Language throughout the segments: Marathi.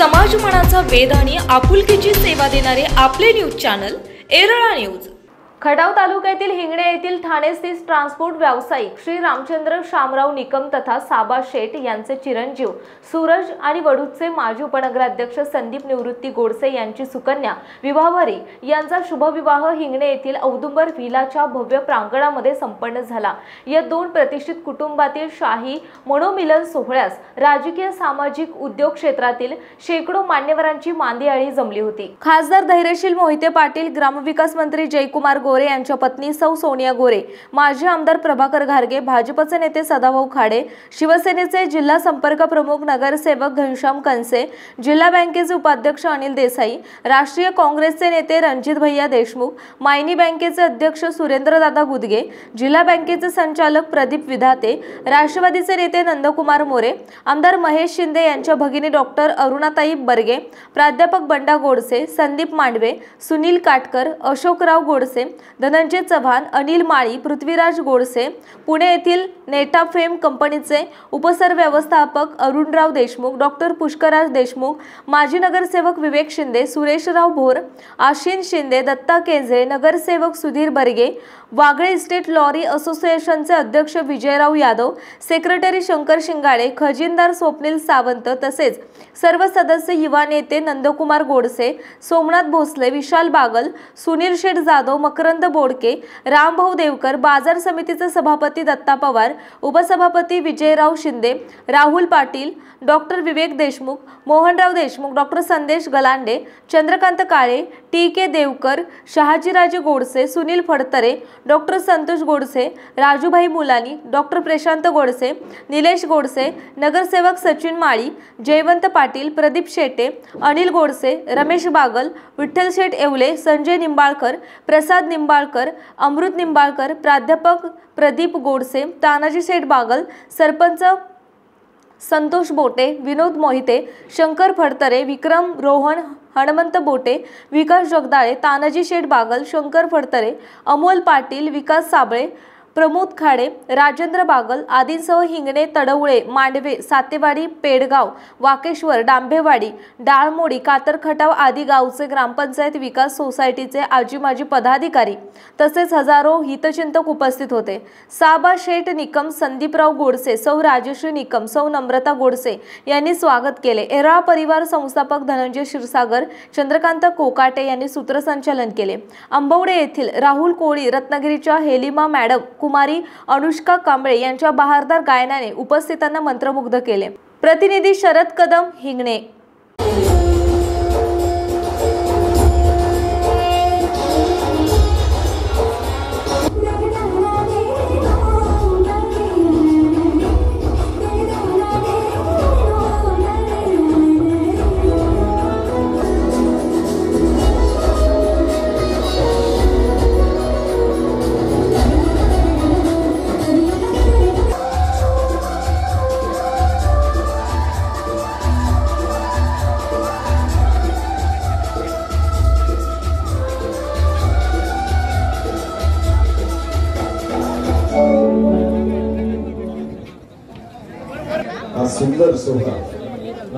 समाजमनाचा वेध आणि आपुलकीची सेवा देणारे आपले news channel Erala news. Khatav तालुक्यातील हिंगणे येथील ठाणे स्थित ट्रान्सपोर्ट व्यावसायिक श्री रामचंद्र शामराव निकम तथा साबा शेठ यांचे चिरंजीव सूरज आणि वडूदचे माजी उपनगराध्यक्ष संदीप निवृत्ती गोडसे यांची सुकन्या विवाहवारी यांचा शुभविवाह हिंगणे येथील औदुंबर व्हिलाच्या भव्य प्रांगणामध्ये संपन्न झाला। या दोन प्रतिष्ठित कुटुंबातील शाही मनोमिलन सोहळ्यास राजकीय सामाजिक उद्योग क्षेत्रातील शेकडो मान्यवरांची मांदियाळी जमली होती। खासदार धैर्यशील मोहिते पाटील, ग्रामविकास मंत्री जयकुमार गोरे यांच्या पत्नी सौ सोनिया गोरे, माजी आमदार प्रभाकर घारगे, भाजपचे नेते सदाभाऊ खाडे, शिवसेनेचे जिल्हा संपर्क प्रमुख नगरसेवक घनश्याम कनसे, जिल्हा बँकेचे उपाध्यक्ष अनिल देसाई, राष्ट्रीय काँग्रेसचे नेते रणजित भैया देशमुख, मायनी बँकेचे अध्यक्ष सुरेंद्रदादा गुदगे, जिल्हा बँकेचे संचालक प्रदीप विधाते, राष्ट्रवादीचे नेते नंदकुमार मोरे, आमदार महेश शिंदे यांच्या भगिनी डॉक्टर अरुणाताई बर्गे, प्राध्यापक बंडा गोडसे, संदीप मांडवे, सुनील काटकर, अशोकराव गोडसे, धनंजय चव्हाण, अनिल माळी, पृथ्वीराज गोडसे, पुणे येथील नेटाफेम कंपनीचे उपसरव्यवस्थापक अरुणराव देशमुख, डॉक्टर पुष्कराज देशमुख, माजी नगरसेवक विवेक शिंदे, सुरेशराव भोर, आशिन शिंदे, दत्ता केंजे, नगरसेवक सुधीर बर्गे, वागळे इस्टेट लॉरी असोसिएशनचे अध्यक्ष विजयराव यादव, सेक्रेटरी शंकर शिंगाडे, खजिनदार स्वप्नील सावंत तसेच सर्व सदस्य युवा नेते नंदकुमार गोडसे, सोमनाथ भोसले, विशाल बागल, सुनील शेठ जाधव, मकरंद बोडके, रामभाऊ देवकर, बाजार समितीचे सभापती दत्ता पवार, उपसभापती विजयराव शिंदे, राहुल पाटील, डॉक्टर विवेक देशमुख, मोहनराव देशमुख, डॉक्टर संदेश गलांडे, चंद्रकांत काळे, टी के देवकर, शहाजीराजे गोडसे, सुनील फडतरे, डॉक्टर संतोष गोडसे, राजूभाई मुलानी, डॉक्टर प्रशांत गोडसे, निलेश गोडसे, नगरसेवक सचिन माळी, जयवंत पाटील, प्रदीप शेटे, अनिल गोडसे, रमेश बागल, विठ्ठल शेठ येवले, संजय निंबाळकर, प्रसाद निंबाळकर, अमृत निंबाळकर, प्राध्यापक प्रदीप गोडसे, तानाजी शेठ बागल, सरपंच संतोष बोटे, विनोद मोहिते, शंकर फडतरे, विक्रम रोहन, हनुमंत बोटे, विकास जगदाळे, तानाजी शेठ बागल, शंकर फडतरे, अमोल पाटील, विकास साबळे, प्रमोद खाडे, राजेंद्र बागल आदींसह हिंगणे, तडवळे, मांडवे, सातेवाडी, पेडगाव, वाकेश्वर, डांबेवाडी, डाळमोडी, कातरखटाव आदी गावचे ग्रामपंचायत विकास सोसायटीचे आजी माजी पदाधिकारी तसेच हजारो हितचिंतक उपस्थित होते। साबा शेठ निकम, संदीपराव गोडसे, सौ राजश्री निकम, सौ नम्रता गोडसे यांनी स्वागत केले। एरळा परिवार संस्थापक धनंजय क्षीरसागर, चंद्रकांत कोकाटे यांनी सूत्रसंचालन केले। आंबवडे येथील राहुल कोळी, रत्नागिरीच्या हेलिमा मॅडम, कुमारी अनुष्का कांबळे यांच्या बहारदार गायनाने उपस्थितांना मंत्रमुग्ध केले। प्रतिनिधी शरद कदम, हिंगणे। सुंदर सोहळा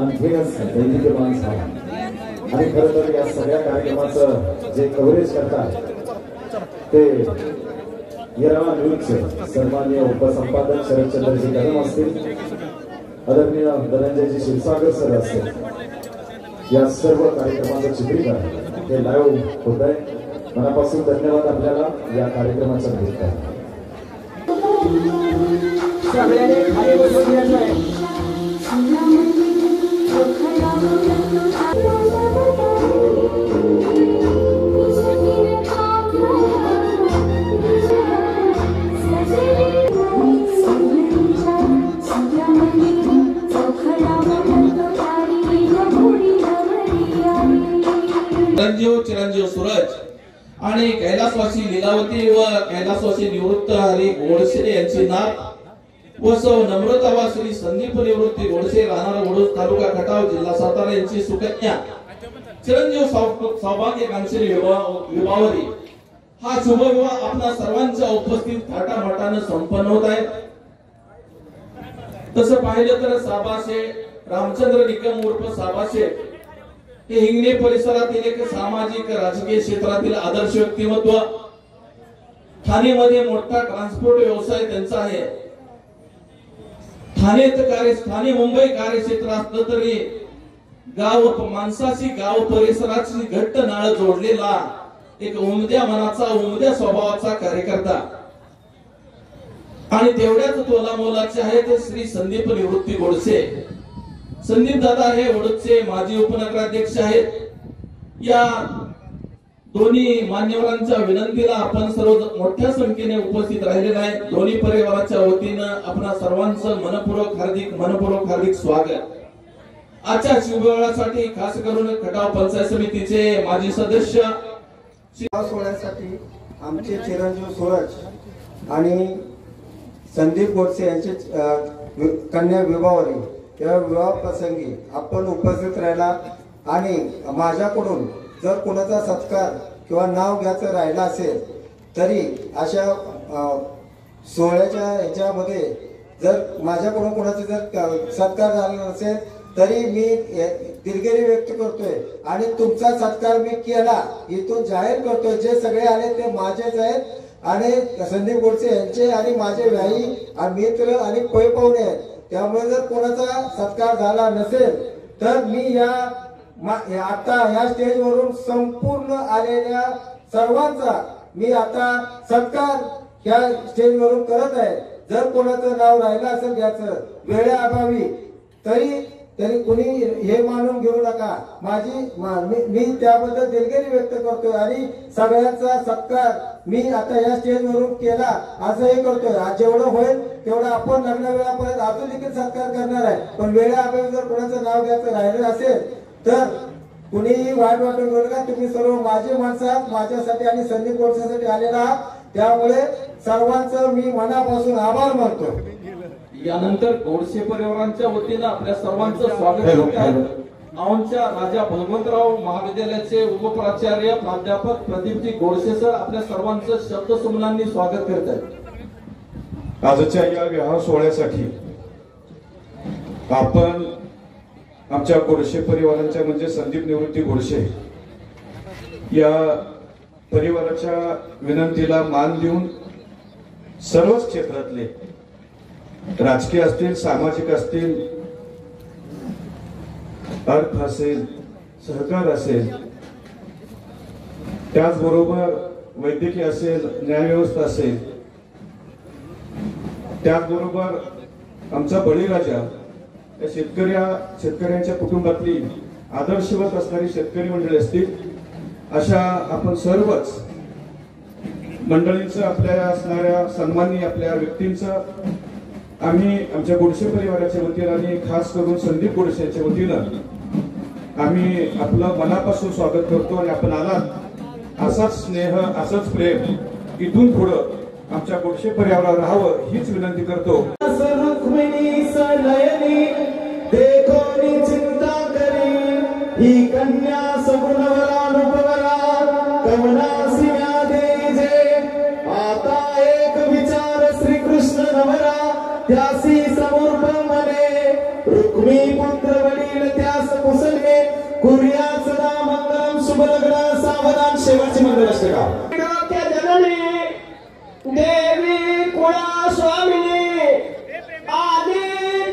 आणखीनच दैनिकमान झाला आणि खरं तर या सगळ्या कार्यक्रमाचं जे कव्हरेज करतात ते एरळा न्यूजचे सन्माननीय उपसंपादक शरदचंद्रजी कदम असतील, आदरणीय धनंजयजी क्षीरसागर सर असतील। या सर्व कार्यक्रमाचं चित्रीकरण हे लाईव्ह होत आहे। मनापासून धन्यवाद आपल्याला या कार्यक्रमाच्या निमित्ताने। सगळ्यांनी खाली बसून घ्यायचं आहे। चिरंजीव सूरज आणि कैलासवासी लीलावती व कैलासवासी निवृत्त हरी गोडसे यांची नात व सौ नम्रता व श्री संदीप निवृत्ती गोडसे, राहणार वडूद, तालुका खटाव, जिल्हा सातारा यांची सुकन्या चिरंजीव सौभाग्य कांक्षी विवाहवारी हा शुभविवाह आपल्या सर्वांच्या उपस्थित थाटामाटाने संपन्न होत आहे। तसं पाहिलं तर साबाशे रामचंद्र निकम उर्फ साबाशे हे हिंगणे परिसरातील एक सामाजिक राजकीय क्षेत्रातील आदर्श व्यक्तिमत्व. ठाणेमध्ये मोठा ट्रान्सपोर्ट व्यवसाय त्यांचा आहे. ठाणे मुंबई कार्यक्षेत्र असलं तरी गाव माणसाची गाव परिसराची घट्ट नाळ जोडलेला एक उमद्या मनाचा उमद्या स्वभावाचा कार्यकर्ता आणि तेवढ्याच तोलामोलाचे आहे ते श्री संदीप निवृत्ती गोडसे. संदीप दादा हे वडूजचे माजी उपनगराध्यक्ष आहेत. या दोन्ही मान्यवरांच्या विनंतीला आपण सर्व मोठ्या संख्येने उपस्थित राहिलेले आहे. दोन्ही परिवाराच्या वतीनं आपणा सर्वांचं मनपूर्वक हार्दिक स्वागत. आजच्या शुभवेळासाठी खास करून खटाव पंचायत समितीचे माजी सदस्य सोहळ्यासाठी आमचे चिरंजीव सूरज आणि संदीप गोडसे यांचे कन्या विवाहावरील या विवाह प्रसंगी आपण उपस्थित राहिला आणि माझ्याकडून जर कोणाचा सत्कार किंवा नाव घ्यायचं राहिला असेल तरी अशा सोहळ्याच्या ह्याच्यामध्ये जर माझ्याकडून कोणाचा जर सत्कार झाला नसेल तरी मी दिलगिरी व्यक्त करतोय आणि तुमचा सत्कार मी केला इथून जाहीर करतोय. जे सगळे आले ते माझेच आहेत आणि संदीप गोडसे यांचे आणि माझे व्याही मित्र आणि पै पाहुणे आहेत. त्यामुळे जर कोणाचा सत्कार झाला नसेल तर मी आता या स्टेजवरून संपूर्ण आलेल्या सर्वांचा मी आता सत्कार या स्टेजवरून करत आहे. जर कोणाचं नाव राहिलं असेल याचं वेळेअभावी तरी कुणी हे मानून घेऊ नका. मी त्याबद्दल दिलगिरी व्यक्त करतोय आणि सगळ्यांचा सत्कार मी आता या स्टेजवरून केला असं हे करतोय. आज जेवढं होईल तेवढं आपण लग्न वेळापर्यंत अजून देखील सत्कार करणार आहे. पण वेळेअभावी जर कोणाचं नाव घ्यायचं राहिलं असेल तर कुणीही वाट वाटून घेऊ नका. तुम्ही सर्व माझे माणसं आहात, माझ्यासाठी आणि संदीप गोडसेसाठी आलेला आहात. त्यामुळे सर्वांचं मी मनापासून आभार मानतो. यानंतर गोडसे परिवारांच्या वतीनं आपल्या सर्वांचं स्वागत करत आहेत. औंधच्या राजा भगवंतराव महाविद्यालयाचे उपप्राचार्य प्राध्यापक प्रदीपजी गोडसे सर आपल्या सर्वांचं शब्दसुमनांनी स्वागत करत आहेत. आजच्या या विवाह सोहळ्यासाठी आपण आमच्या गोडसे परिवारांच्या म्हणजे संदीप निवृत्ती गोडसे या परिवाराच्या विनंतीला मान देऊन सर्वच क्षेत्रातले राजकीय असतील, सामाजिक असतील, अर्थ असेल, सहकार असेल, त्याचबरोबर वैद्यकीय असेल, न्यायव्यवस्था असेल, त्याचबरोबर आमचा बळीराजा या शेतकऱ्यांच्या कुटुंबातली आदर्शवत असणारी शेतकरी मंडळी असतील, अशा आपण सर्वच मंडळींचं आपल्या असणाऱ्या सन्मानी आपल्या व्यक्तींचं आम्ही आमच्या गोडसे परिवाराच्या वतीनं आणि खास करून संदीप गोडसे यांच्या वतीनं आम्ही आपलं मनापासून स्वागत करतो. आणि आपण आलात असाच स्नेह असंच प्रेम इथून पुढं आमच्या गोडसे परिवारावर राहावं हीच विनंती करतो. चिंता करी ही कन्या सगुणवरा कवनासी दे आता एक विचार श्रीकृष्ण नवरा त्यासी समूर्प मने रुक्मी पुत्र वडील त्यास कुसलवे कुर्या सदा मंगलम शुभ लग्न सावधान. शेवटची मंगलाष्टका. देवी कुळा स्वामिनी आदी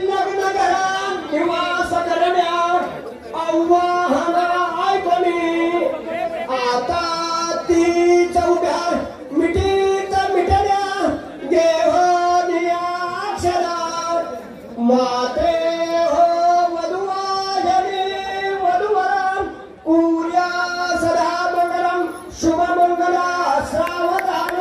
लग्न करा निवास करण्या आव्हान ऐकणी आता ती चौक्या मिटण्या देवनिया अक्षरा माते हो वधुवाजनी वधुवरा कुर्या सदा मंगलम शुभ मंगला सावधान.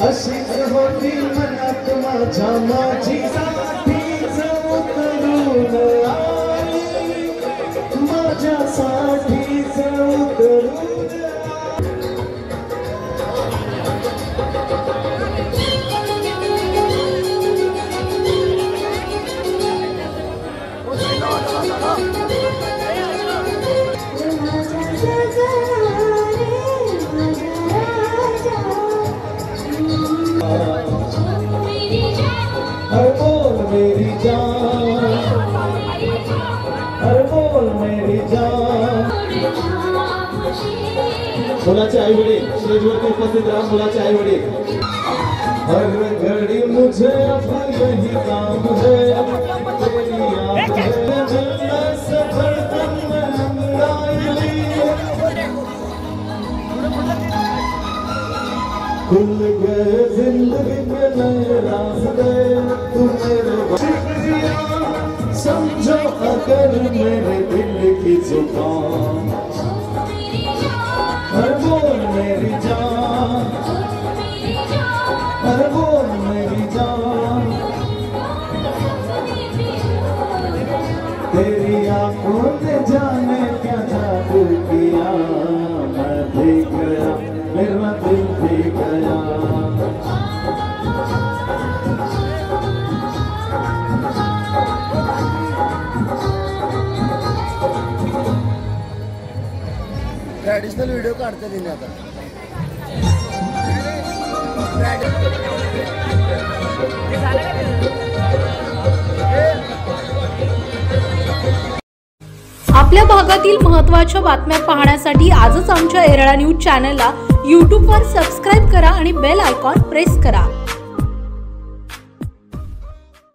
अशीच होती मनात माझ्या माझी साठीच उतरून आई, माझ्यासाठीच उतरून हर बोल मेरी जान, हर बोल मेरी जान. मुलाचे आई वडील स्टेजवरती उपस्थित राहा. मुलाचे आई वडील. हर घड़ी मुझे अब यही काम है, तेरी याद है दिल से धड़कन में अंगाई. खुल गए जिंदगी के नए रास्ते, तू मेरे शुक्रिया समझो अगर मेरे दिल की जुबान. हर बोल मेरी जान, हर बोल मेरी जान. तेरी आंखों ने जाने क्या जादू किया, मैं भीग गया, मेरा दिल भीग गया. ट्रॅडिशनल व्हिडिओ काढते तिने आता. आपल्या भागातील महत्त्वाच्या बातम्या पाहण्यासाठी आजच आमच्या एरळा न्यूज चॅनलला यूट्यूबवर सबस्क्राईब करा आणि बेल आयकॉन प्रेस करा.